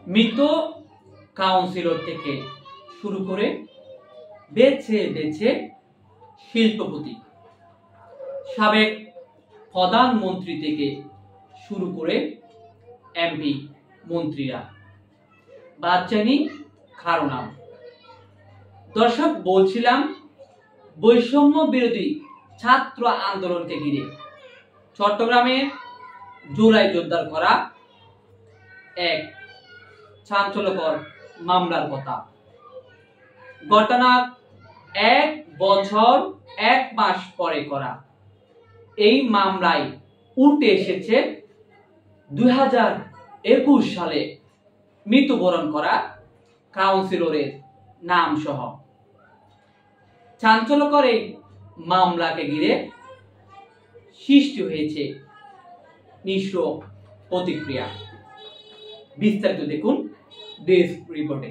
মৃত কাউন্সিলর থেকে শুরু করে বেছে বেছে শিল্পপতি, সাবেক প্রধানমন্ত্রী থেকে শুরু করে এমপি মন্ত্রীরা বাদ যায়নি কারো নাম। দর্শক, বলছিলাম বৈষম্য বিরোধী ছাত্র আন্দোলনকে ঘিরে চট্টগ্রামে জুলাই জোরদার করা এক চাঞ্চল্যকর মামলার কথা। ঘটনা 1 বছর 1 মাস পরে করা এই মামলায় উঠে এসেছে 2021 সালে মৃত্যুবরণ করা কাউন্সিলরের নাম সহ। চাঞ্চল্যকর এই মামলাকে ঘিরে সৃষ্টি হয়েছে মিশ্র প্রতিক্রিয়া। বিস্তারিত দেখুন ডেস্ক রিপোর্টে।